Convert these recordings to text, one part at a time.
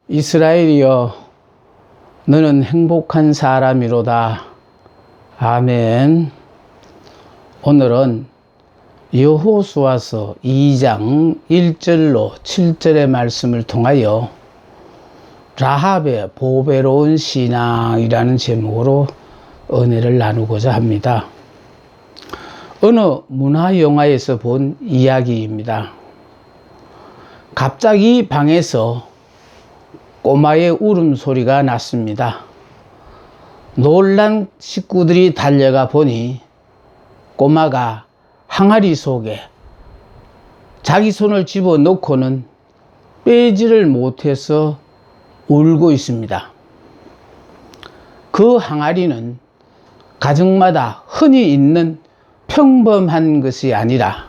이스라엘이여, 너는 행복한 사람이로다. 아멘. 오늘은 여호수아서 2장 1절로 7절의 말씀을 통하여 라합의 보배로운 신앙이라는 제목으로 은혜를 나누고자 합니다. 어느 문화영화에서 본 이야기입니다. 갑자기 방에서 꼬마의 울음소리가 났습니다. 놀란 식구들이 달려가 보니 꼬마가 항아리 속에 자기 손을 집어넣고는 빼지를 못해서 울고 있습니다. 그 항아리는 가정마다 흔히 있는 평범한 것이 아니라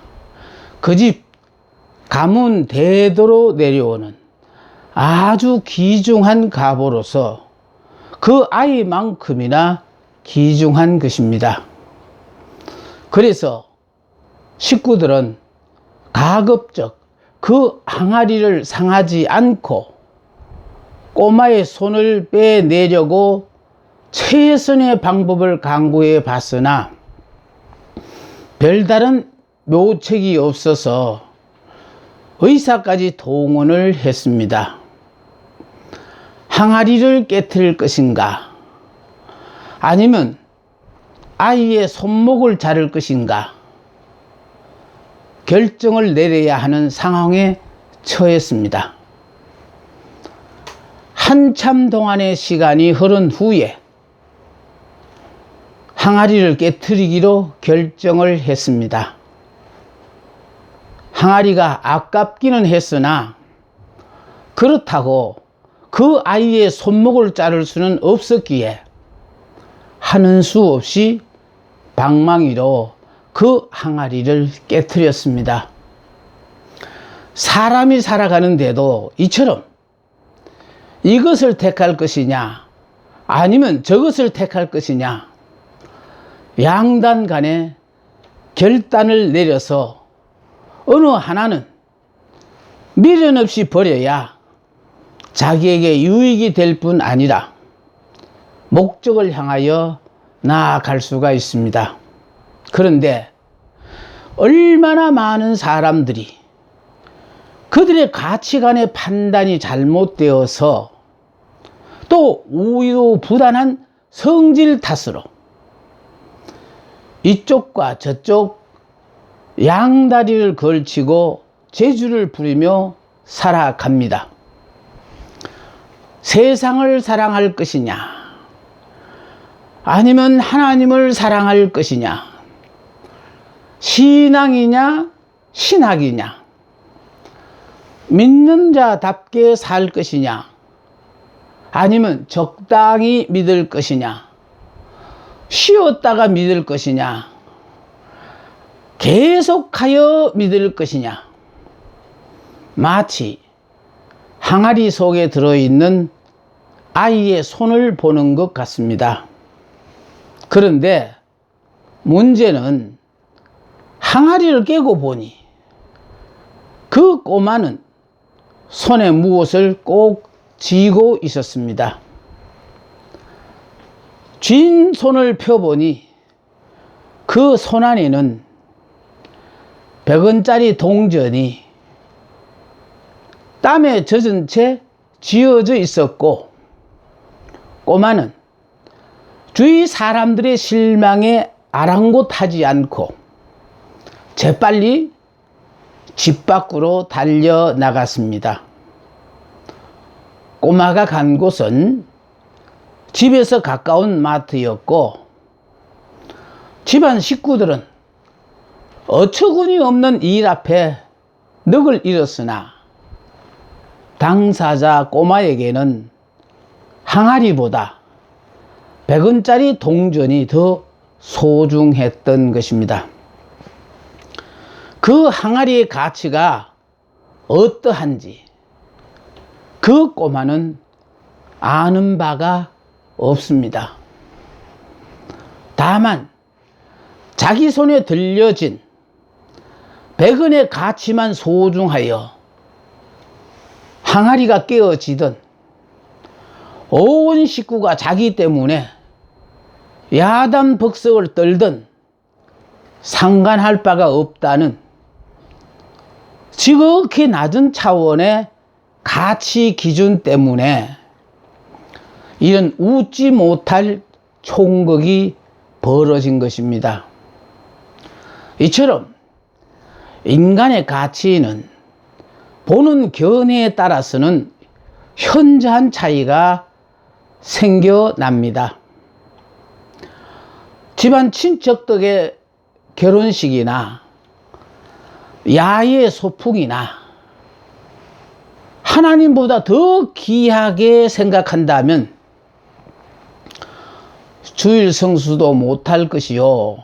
그 집 가문 대대로 내려오는 아주 귀중한 가보로서 그 아이만큼이나 귀중한 것입니다. 그래서 식구들은 가급적 그 항아리를 상하지 않고 꼬마의 손을 빼내려고 최선의 방법을 강구해 봤으나 별다른 묘책이 없어서 의사까지 동원을 했습니다. 항아리를 깨트릴 것인가? 아니면 아이의 손목을 자를 것인가? 결정을 내려야 하는 상황에 처했습니다. 한참 동안의 시간이 흐른 후에 항아리를 깨트리기로 결정을 했습니다. 항아리가 아깝기는 했으나 그렇다고 그 아이의 손목을 자를 수는 없었기에 하는 수 없이 방망이로 그 항아리를 깨트렸습니다. 사람이 살아가는데도 이처럼 이것을 택할 것이냐 아니면 저것을 택할 것이냐 양단 간에 결단을 내려서 어느 하나는 미련 없이 버려야 자기에게 유익이 될 뿐 아니라 목적을 향하여 나아갈 수가 있습니다. 그런데 얼마나 많은 사람들이 그들의 가치관의 판단이 잘못되어서 또 우유부단한 성질 탓으로 이쪽과 저쪽 양다리를 걸치고 재주를 부리며 살아갑니다. 세상을 사랑할 것이냐 아니면 하나님을 사랑할 것이냐, 신앙이냐 신학이냐, 믿는 자답게 살 것이냐 아니면 적당히 믿을 것이냐, 쉬었다가 믿을 것이냐, 계속하여 믿을 것이냐, 마치 항아리 속에 들어있는 아이의 손을 보는 것 같습니다. 그런데 문제는 항아리를 깨고 보니 그 꼬마는 손에 무엇을 꼭 쥐고 있었습니다. 쥔 손을 펴보니 그 손 안에는 100원짜리 동전이 땀에 젖은 채 쥐어져 있었고 꼬마는 주위 사람들의 실망에 아랑곳하지 않고 재빨리 집 밖으로 달려나갔습니다. 꼬마가 간 곳은 집에서 가까운 마트였고 집안 식구들은 어처구니 없는 일 앞에 넋을 잃었으나 당사자 꼬마에게는 항아리보다 100원짜리 동전이 더 소중했던 것입니다. 그 항아리의 가치가 어떠한지 그 꼬마는 아는 바가 없습니다. 다만 자기 손에 들려진 100원의 가치만 소중하여 항아리가 깨어지든 온 식구가 자기 때문에 야단 벅석을 떨든 상관할 바가 없다는 지극히 낮은 차원의 가치 기준 때문에 이런 웃지 못할 총극이 벌어진 것입니다. 이처럼 인간의 가치는 보는 견해에 따라서는 현저한 차이가 생겨납니다. 집안 친척 덕의 결혼식이나 야외 소풍이나 하나님보다 더 귀하게 생각한다면 주일 성수도 못할 것이요,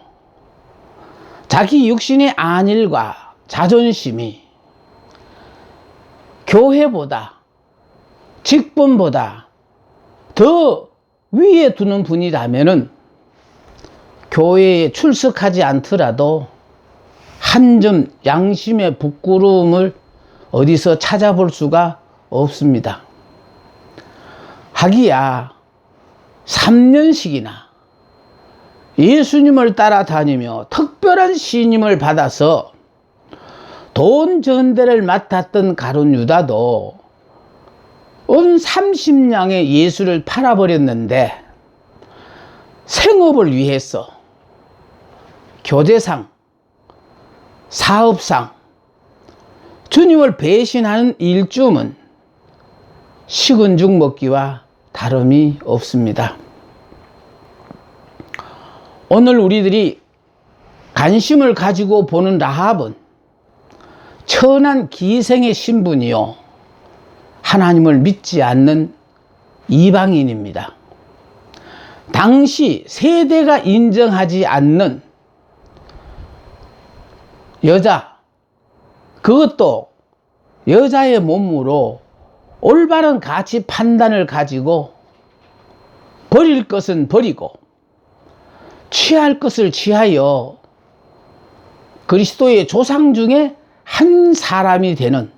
자기 육신의 안일과 자존심이 교회보다 직분보다 더 위에 두는 분이라면은 교회에 출석하지 않더라도 한 점 양심의 부끄러움을 어디서 찾아볼 수가 없습니다. 하기야 3년씩이나 예수님을 따라다니며 특별한 신임을 받아서 돈 전대를 맡았던 가룟 유다도 온 30냥의 예수를 팔아버렸는데 생업을 위해서 교제상, 사업상 주님을 배신하는 일쯤은 식은 죽 먹기와 다름이 없습니다. 오늘 우리들이 관심을 가지고 보는 라합은 천한 기생의 신분이요, 하나님을 믿지 않는 이방인입니다. 당시 세대가 인정하지 않는 여자, 그것도 여자의 몸으로 올바른 가치 판단을 가지고 버릴 것은 버리고 취할 것을 취하여 그리스도의 조상 중에 한 사람이 되는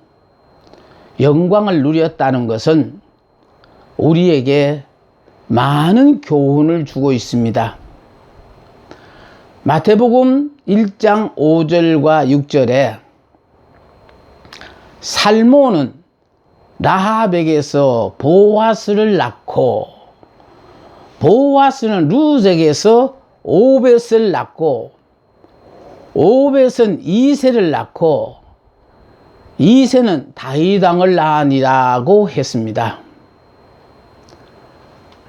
영광을 누렸다는 것은 우리에게 많은 교훈을 주고 있습니다. 마태복음 1장 5절과 6절에 살모는 라합에게서 보아스를 낳고 보아스는 룻에게서 오벳을 낳고 오벳은 이새를 낳고 이새는 다윗 왕을 낳으니라고 했습니다.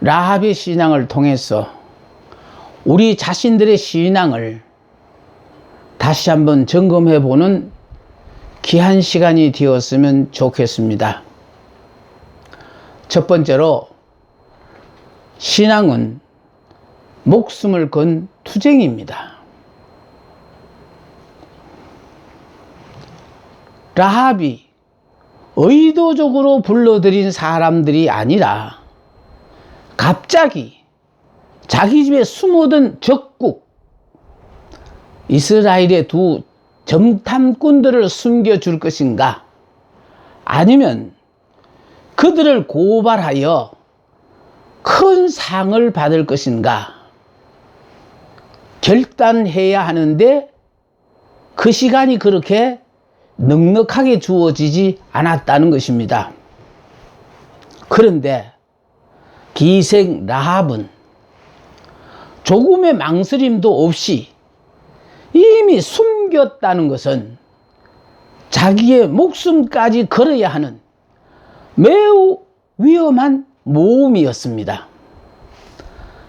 라합의 신앙을 통해서 우리 자신들의 신앙을 다시 한번 점검해 보는 귀한 시간이 되었으면 좋겠습니다. 첫 번째로, 신앙은 목숨을 건 투쟁입니다. 라합이 의도적으로 불러들인 사람들이 아니라 갑자기 자기 집에 숨어든 적국 이스라엘의 두 정탐꾼들을 숨겨줄 것인가, 아니면 그들을 고발하여 큰 상을 받을 것인가 결단해야 하는데 그 시간이 그렇게 넉넉하게 주어지지 않았다는 것입니다. 그런데 기생 라합은 조금의 망설임도 없이 이미 숨겼다는 것은 자기의 목숨까지 걸어야 하는 매우 위험한 모험이었습니다.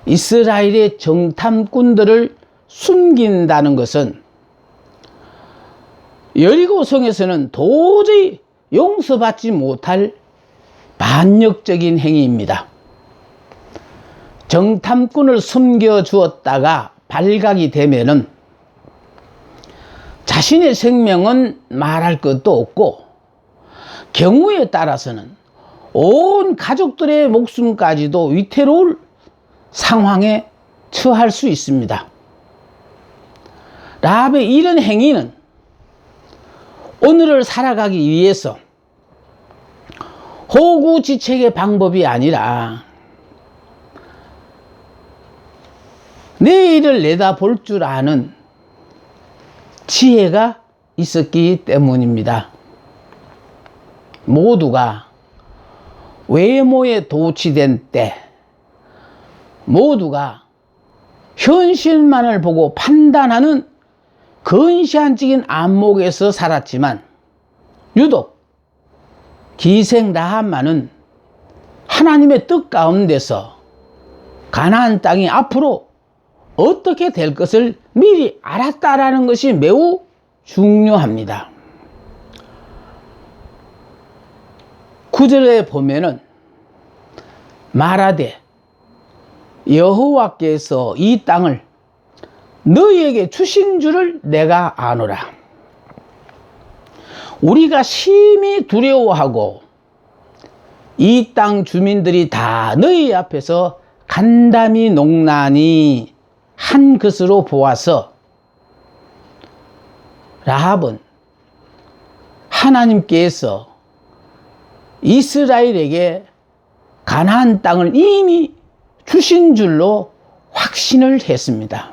이스라엘의 정탐꾼들을 숨긴다는 것은 여리고성에서는 도저히 용서받지 못할 반역적인 행위입니다. 정탐꾼을 숨겨주었다가 발각이 되면은 자신의 생명은 말할 것도 없고 경우에 따라서는 온 가족들의 목숨까지도 위태로울 상황에 처할 수 있습니다. 라합의 이런 행위는 오늘을 살아가기 위해서 호구지책의 방법이 아니라 내일을 내다볼 줄 아는 지혜가 있었기 때문입니다. 모두가 외모에 도취된 때, 모두가 현실만을 보고 판단하는 근시안적인 안목에서 살았지만, 유독 기생 라합만은 하나님의 뜻 가운데서 가나안 땅이 앞으로 어떻게 될 것을 미리 알았다라는 것이 매우 중요합니다. 9절에 보면은 말하되 여호와께서 이 땅을 너희에게 주신 줄을 내가 아노라. 우리가 심히 두려워하고 이 땅 주민들이 다 너희 앞에서 간담이 농나니 한 것으로 보아서, 라합은 하나님께서 이스라엘에게 가나안 땅을 이미 주신 줄로 확신을 했습니다.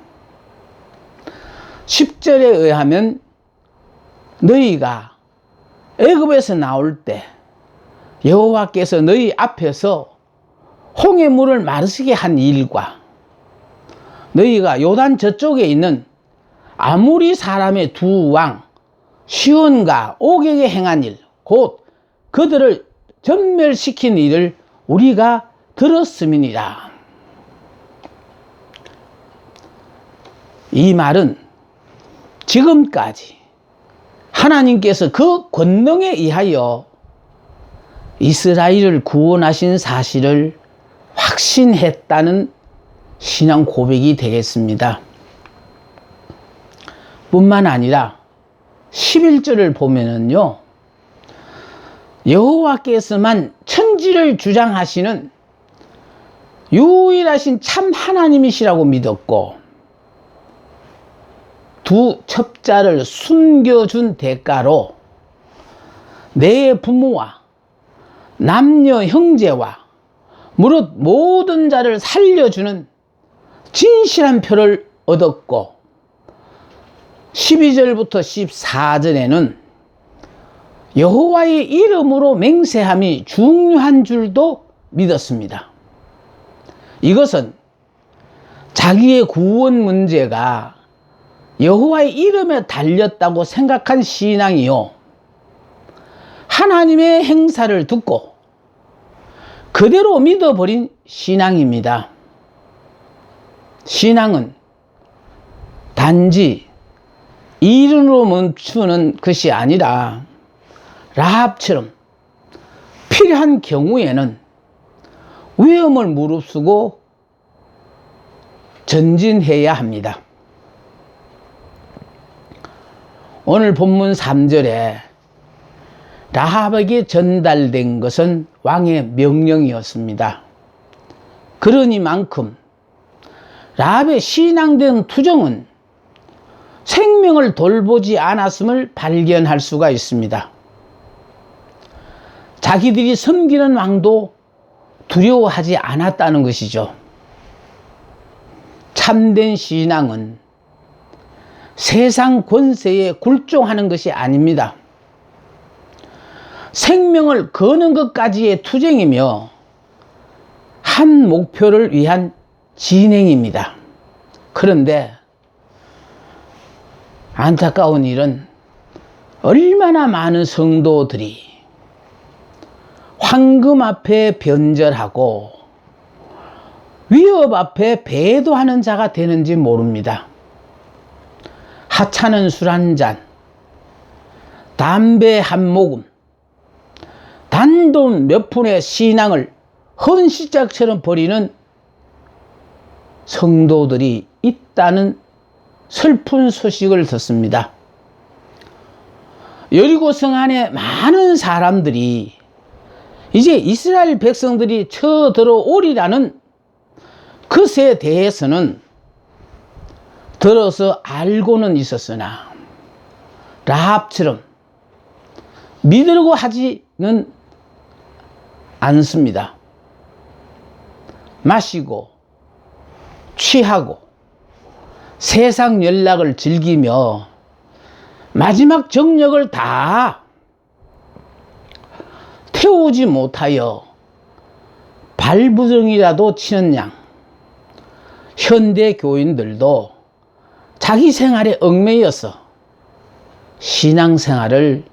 10절에 의하면 너희가 애굽에서 나올 때 여호와께서 너희 앞에서 홍해 물을 마르게 한 일과 너희가 요단 저쪽에 있는 아모리 사람의 두 왕 시온과 옥에게 행한 일, 곧 그들을 전멸시킨 일을 우리가 들었음이니라. 이 말은 지금까지 하나님께서 그 권능에 의하여 이스라엘을 구원하신 사실을 확신했다는 신앙 고백이 되겠습니다. 뿐만 아니라 11절을 보면은요, 여호와께서만 천지를 주장하시는 유일하신 참 하나님이시라고 믿었고, 두 첩자를 숨겨준 대가로 내 부모와 남녀 형제와 무릇 모든 자를 살려주는 진실한 표를 얻었고, 12절부터 14절에는 여호와의 이름으로 맹세함이 중요한 줄도 믿었습니다. 이것은 자기의 구원 문제가 여호와의 이름에 달렸다고 생각한 신앙이요, 하나님의 행사를 듣고 그대로 믿어버린 신앙입니다. 신앙은 단지 이론으로 멈추는 것이 아니라 라합처럼 필요한 경우에는 위험을 무릅쓰고 전진해야 합니다. 오늘 본문 3절에 라합에게 전달된 것은 왕의 명령이었습니다. 그러니만큼 라합의 신앙된 투정은 생명을 돌보지 않았음을 발견할 수가 있습니다. 자기들이 섬기는 왕도 두려워하지 않았다는 것이죠. 참된 신앙은 세상 권세에 굴종하는 것이 아닙니다. 생명을 거는 것까지의 투쟁이며 한 목표를 위한 진행입니다. 그런데 안타까운 일은 얼마나 많은 성도들이 황금 앞에 변절하고 위협 앞에 배도하는 자가 되는지 모릅니다. 하찮은 술 한 잔, 담배 한 모금, 단돈 몇 푼의 신앙을 헌시짝처럼 버리는 성도들이 있다는 슬픈 소식을 듣습니다. 여리고성 안에 많은 사람들이 이제 이스라엘 백성들이 쳐들어오리라는 것에 대해서는 들어서 알고는 있었으나 라합처럼 믿으려고 하지는 않습니다. 마시고 취하고 세상 연락을 즐기며 마지막 정력을 다 태우지 못하여 발부정이라도 치는 양, 현대 교인들도 자기 생활에 얽매여서 신앙생활을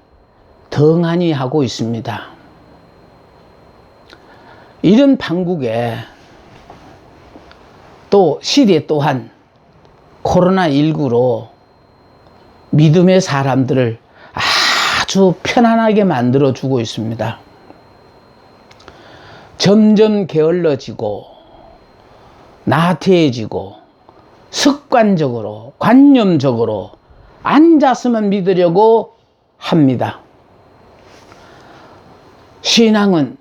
덩하니 하고 있습니다. 이런 판국에 또 시대 또한 코로나19로 믿음의 사람들을 아주 편안하게 만들어주고 있습니다. 점점 게을러지고 나태해지고 습관적으로 관념적으로 앉아서만 믿으려고 합니다. 신앙은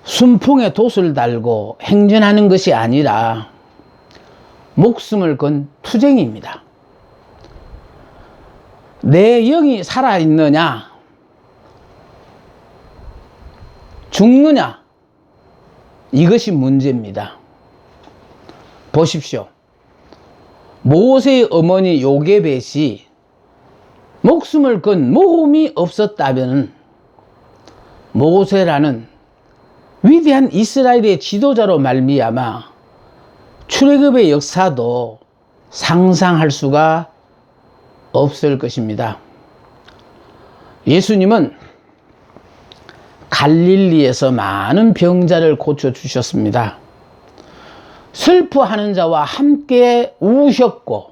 순풍에 돛을 달고 행진하는 것이 아니라 목숨을 건 투쟁입니다. 내 영이 살아있느냐, 죽느냐, 이것이 문제입니다. 보십시오. 모세의 어머니 요게벳이 목숨을 건 모험이 없었다면 모세라는 위대한 이스라엘의 지도자로 말미암아 출애굽의 역사도 상상할 수가 없을 것입니다. 예수님은 갈릴리에서 많은 병자를 고쳐주셨습니다. 슬퍼하는 자와 함께 우셨고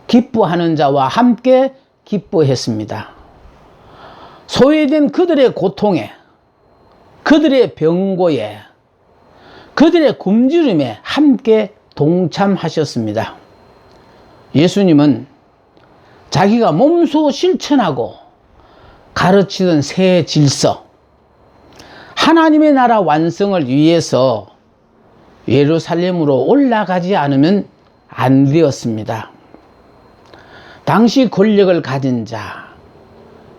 기뻐하는 자와 함께 기뻐했습니다. 소외된 그들의 고통에, 그들의 병고에, 그들의 굶주림에 함께 동참하셨습니다. 예수님은 자기가 몸소 실천하고 가르치던 새 질서, 하나님의 나라 완성을 위해서 예루살렘으로 올라가지 않으면 안 되었습니다. 당시 권력을 가진 자,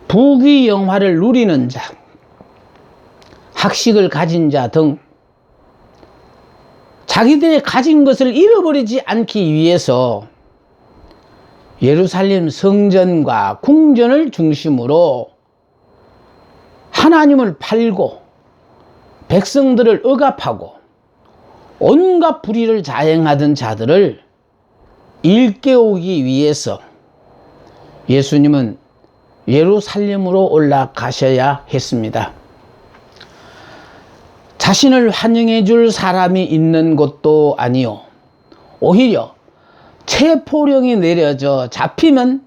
부귀영화를 누리는 자, 학식을 가진 자 등 자기들이 가진 것을 잃어버리지 않기 위해서 예루살렘 성전과 궁전을 중심으로 하나님을 팔고 백성들을 억압하고 온갖 불의를 자행하던 자들을 일깨우기 위해서 예수님은 예루살렘으로 올라가셔야 했습니다. 자신을 환영해 줄 사람이 있는 것도 아니요, 오히려 체포령이 내려져 잡히면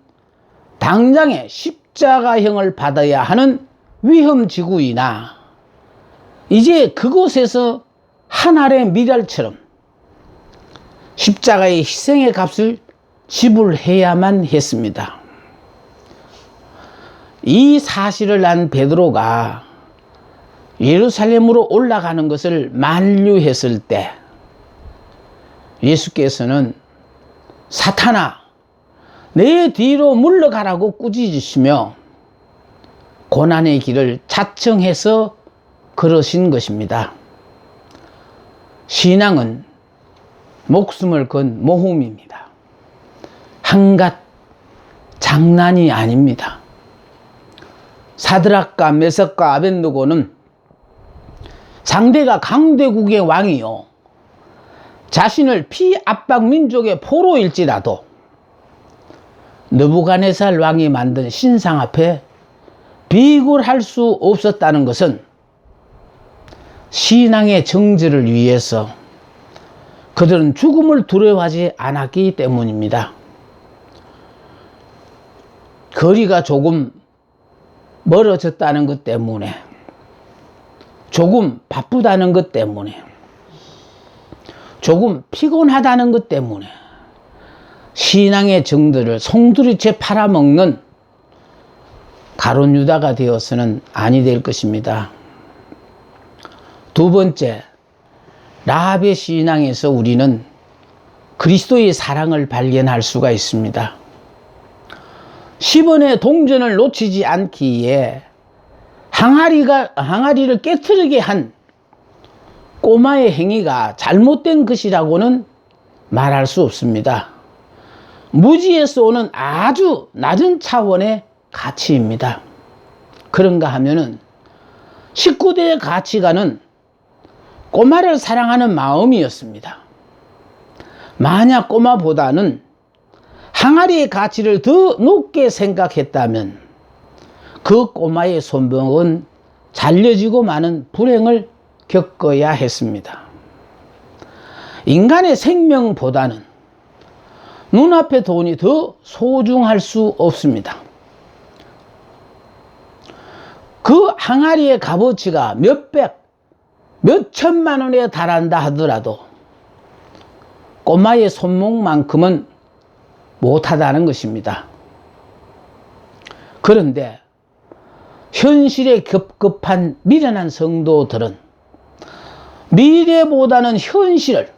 당장에 십자가형을 받아야 하는 위험지구이나 이제 그곳에서 한 알의 미랄처럼 십자가의 희생의 값을 지불해야만 했습니다. 이 사실을 안 베드로가 예루살렘으로 올라가는 것을 만류했을 때 예수께서는 사탄아, 내 뒤로 물러가라고 꾸짖으시며 고난의 길을 자청해서 그러신 것입니다. 신앙은 목숨을 건 모험입니다. 한갓 장난이 아닙니다. 사드락과 메삭과 아벳느고는 상대가 강대국의 왕이요, 자신을 피압박 민족의 포로일지라도 느부갓네살 왕이 만든 신상 앞에 비굴할 수 없었다는 것은 신앙의 정지를 위해서 그들은 죽음을 두려워하지 않았기 때문입니다. 거리가 조금 멀어졌다는 것 때문에, 조금 바쁘다는 것 때문에, 조금 피곤하다는 것 때문에 신앙의 정들을 송두리째 팔아먹는 가룟 유다가 되어서는 아니 될 것입니다. 두 번째, 라합의 신앙에서 우리는 그리스도의 사랑을 발견할 수가 있습니다. 10원의 동전을 놓치지 않기에 항아리를 깨트리게 한 꼬마의 행위가 잘못된 것이라고는 말할 수 없습니다. 무지에서 오는 아주 낮은 차원의 가치입니다. 그런가 하면은 19대의 가치관은 꼬마를 사랑하는 마음이었습니다. 만약 꼬마보다는 항아리의 가치를 더 높게 생각했다면 그 꼬마의 손목은 잘려지고 마는 불행을 겪어야 했습니다. 인간의 생명보다는 눈앞의 돈이 더 소중할 수 없습니다. 그 항아리의 값어치가 몇백, 몇천만 원에 달한다 하더라도 꼬마의 손목만큼은 못하다는 것입니다. 그런데 현실에 급급한 미련한 성도들은 미래보다는 현실을,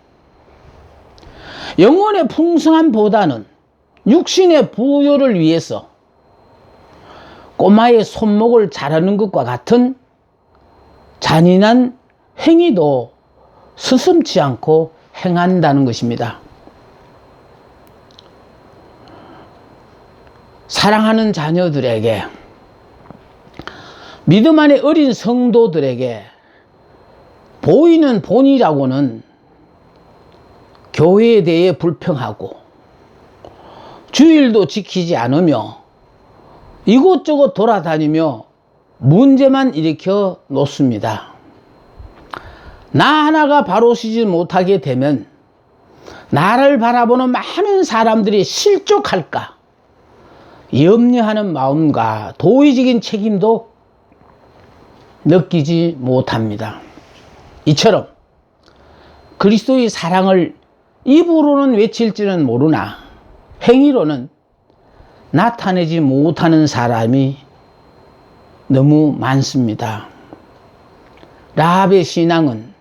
영혼의 풍성함보다는 육신의 부요를 위해서 꼬마의 손목을 자르는 것과 같은 잔인한 행위도 스슴치 않고 행한다는 것입니다. 사랑하는 자녀들에게, 믿음 안의 어린 성도들에게 보이는 본이라고는 교회에 대해 불평하고 주일도 지키지 않으며 이곳저곳 돌아다니며 문제만 일으켜 놓습니다. 나 하나가 바로 서지 못하게 되면 나를 바라보는 많은 사람들이 실족할까 염려하는 마음과 도의적인 책임도 느끼지 못합니다. 이처럼 그리스도의 사랑을 입으로는 외칠지는 모르나 행위로는 나타내지 못하는 사람이 너무 많습니다. 라합의 신앙은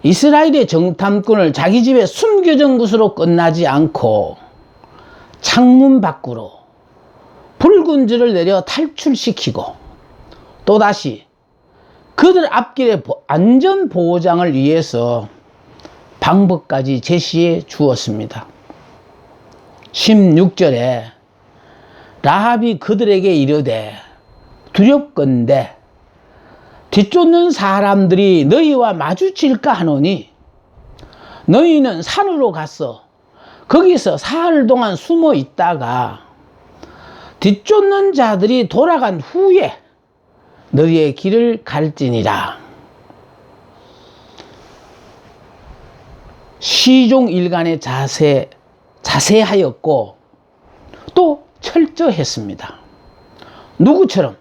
이스라엘의 정탐꾼을 자기 집에 숨겨진 것으로 끝나지 않고 창문 밖으로 붉은 줄을 내려 탈출시키고 또다시 그들 앞길의 안전 보장을 위해서 방법까지 제시해 주었습니다. 16절에 라합이 그들에게 이르되 두렵건대 뒤쫓는 사람들이 너희와 마주칠까 하노니 너희는 산으로 가서 거기서 사흘 동안 숨어 있다가 뒤쫓는 자들이 돌아간 후에 너희의 길을 갈지니라. 시종일관의 자세하였고 또 철저했습니다. 누구처럼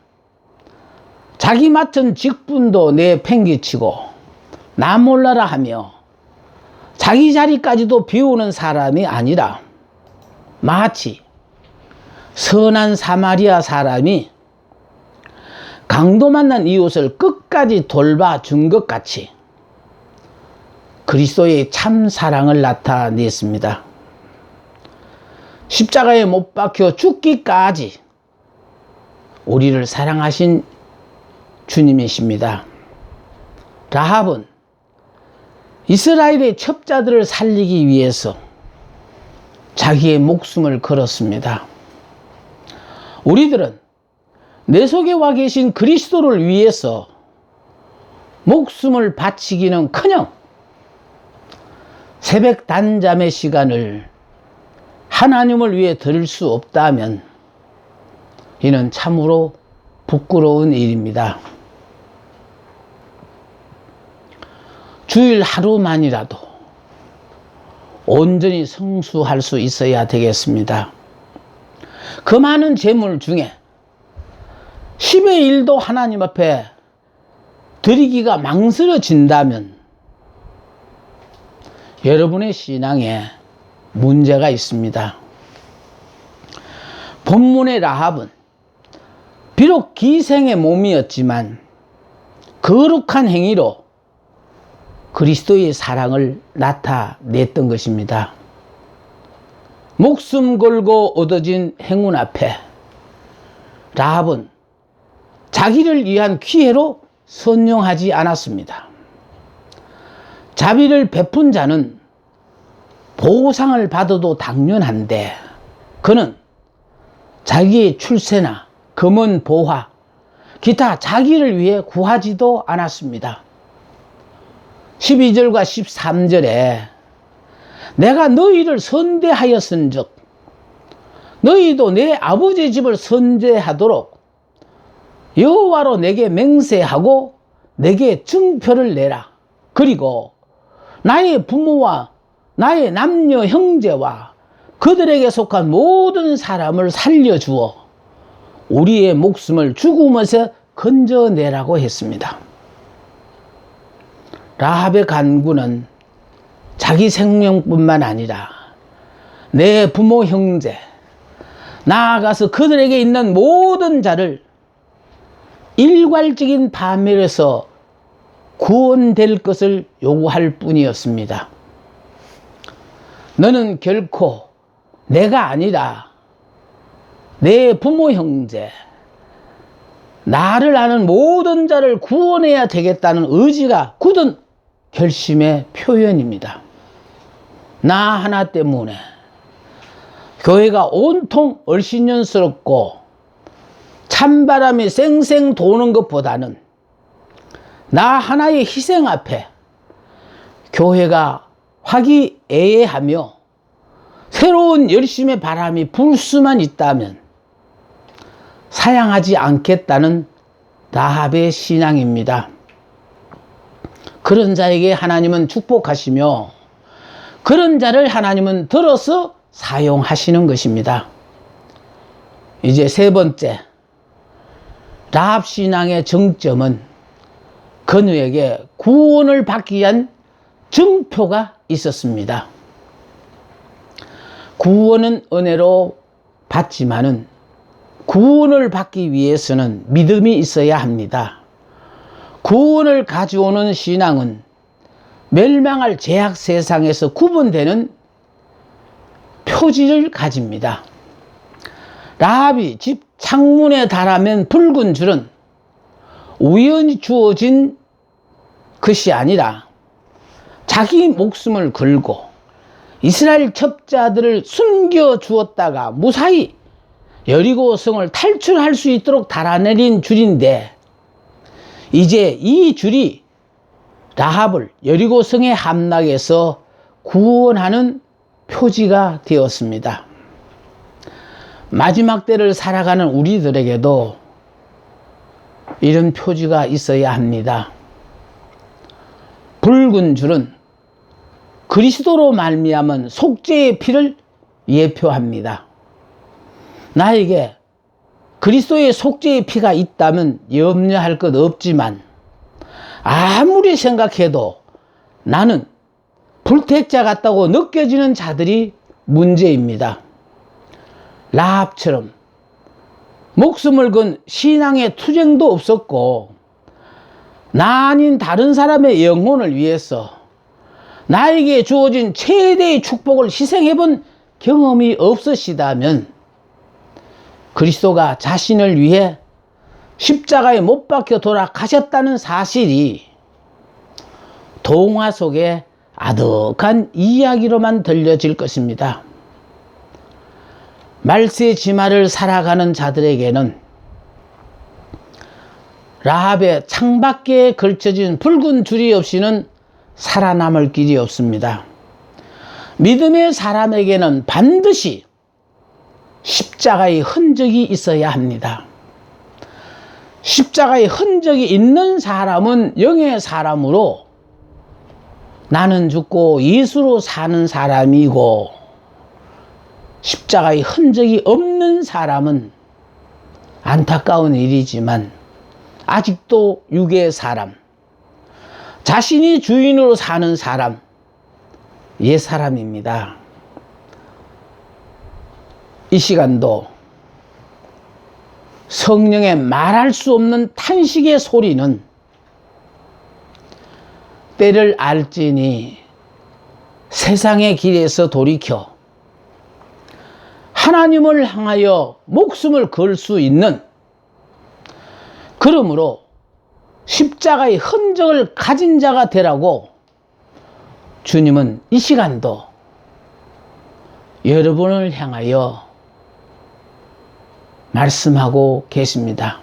자기 맡은 직분도 내팽개치고 나 몰라라 하며 자기 자리까지도 비우는 사람이 아니라 마치 선한 사마리아 사람이 강도 만난 이웃을 끝까지 돌봐준 것 같이 그리스도의 참 사랑을 나타냈습니다. 십자가에 못 박혀 죽기까지 우리를 사랑하신 주님이십니다. 라합은 이스라엘의 첩자들을 살리기 위해서 자기의 목숨을 걸었습니다. 우리들은 내 속에 와 계신 그리스도를 위해서 목숨을 바치기는커녕 새벽 단잠의 시간을 하나님을 위해 드릴 수 없다면 이는 참으로 부끄러운 일입니다. 주일 하루만이라도 온전히 성수할 수 있어야 되겠습니다. 그 많은 재물 중에 10의 1도 하나님 앞에 드리기가 망설여진다면 여러분의 신앙에 문제가 있습니다. 본문의 라합은 비록 기생의 몸이었지만 거룩한 행위로 그리스도의 사랑을 나타냈던 것입니다. 목숨 걸고 얻어진 행운 앞에 라합은 자기를 위한 기회로 선용하지 않았습니다. 자비를 베푼 자는 보상을 받아도 당연한데 그는 자기의 출세나 금은 보화, 기타 자기를 위해 구하지도 않았습니다. 12절과 13절에 내가 너희를 선대하였은즉 너희도 내 아버지 집을 선대하도록 여호와로 내게 맹세하고 내게 증표를 내라. 그리고 나의 부모와 나의 남녀 형제와 그들에게 속한 모든 사람을 살려주어 우리의 목숨을 죽음에서 건져내라고 했습니다. 라합의 간구는 자기 생명뿐만 아니라 내 부모 형제, 나아가서 그들에게 있는 모든 자를 일괄적인 파멸에서 구원될 것을 요구할 뿐이었습니다. 너는 결코 내가 아니라 내 부모 형제, 나를 아는 모든 자를 구원해야 되겠다는 의지가 굳은 결심의 표현입니다. 나 하나 때문에 교회가 온통 얼씬년스럽고 찬바람이 쌩쌩 도는 것보다는 나 하나의 희생 앞에 교회가 화기애애하며 새로운 열심의 바람이 불 수만 있다면 사양하지 않겠다는 라합의 신앙입니다. 그런 자에게 하나님은 축복하시며 그런 자를 하나님은 들어서 사용하시는 것입니다. 이제 세 번째, 라합 신앙의 정점은 그녀에게 구원을 받기 위한 증표가 있었습니다. 구원은 은혜로 받지만은 구원을 받기 위해서는 믿음이 있어야 합니다. 구원을 가져오는 신앙은 멸망할 죄악 세상에서 구분되는 표지를 가집니다. 라합이 집 창문에 달하면 붉은 줄은 우연히 주어진 것이 아니라 자기 목숨을 걸고 이스라엘 첩자들을 숨겨 주었다가 무사히 여리고성을 탈출할 수 있도록 달아내린 줄인데 이제 이 줄이 라합을 여리고성의 함락에서 구원하는 표지가 되었습니다. 마지막 때를 살아가는 우리들에게도 이런 표지가 있어야 합니다. 붉은 줄은 그리스도로 말미암은 속죄의 피를 예표합니다. 나에게 그리스도의 속죄의 피가 있다면 염려할 것 없지만 아무리 생각해도 나는 불택자 같다고 느껴지는 자들이 문제입니다. 라합처럼 목숨을 건 신앙의 투쟁도 없었고 나 아닌 다른 사람의 영혼을 위해서 나에게 주어진 최대의 축복을 희생해본 경험이 없으시다면 그리스도가 자신을 위해 십자가에 못 박혀 돌아가셨다는 사실이 동화 속에 아득한 이야기로만 들려질 것입니다. 말세지마를 살아가는 자들에게는 라합의 창밖에 걸쳐진 붉은 줄이 없이는 살아남을 길이 없습니다. 믿음의 사람에게는 반드시 십자가의 흔적이 있어야 합니다. 십자가의 흔적이 있는 사람은 영의 사람으로 나는 죽고 예수로 사는 사람이고 십자가의 흔적이 없는 사람은 안타까운 일이지만 아직도 육의 사람, 자신이 주인으로 사는 사람, 옛 사람입니다. 이 시간도 성령의 말할 수 없는 탄식의 소리는 때를 알지니 세상의 길에서 돌이켜 하나님을 향하여 목숨을 걸 수 있는, 그러므로 십자가의 흔적을 가진 자가 되라고 주님은 이 시간도 여러분을 향하여 말씀하고 계십니다.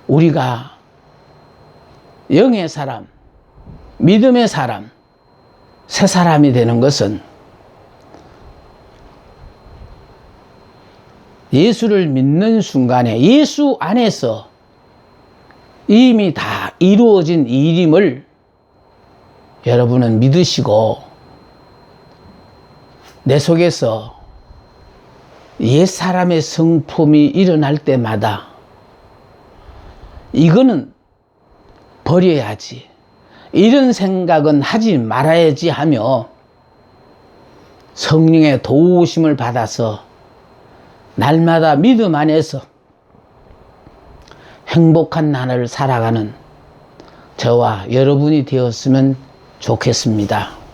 우리가 영의 사람, 믿음의 사람, 새 사람이 되는 것은 예수를 믿는 순간에 예수 안에서 이미 다 이루어진 일임을 여러분은 믿으시고 내 속에서 옛사람의 성품이 일어날 때마다 이거는 버려야지, 이런 생각은 하지 말아야지 하며 성령의 도우심을 받아서 날마다 믿음 안에서 행복한 날을 살아가는 저와 여러분이 되었으면 좋겠습니다.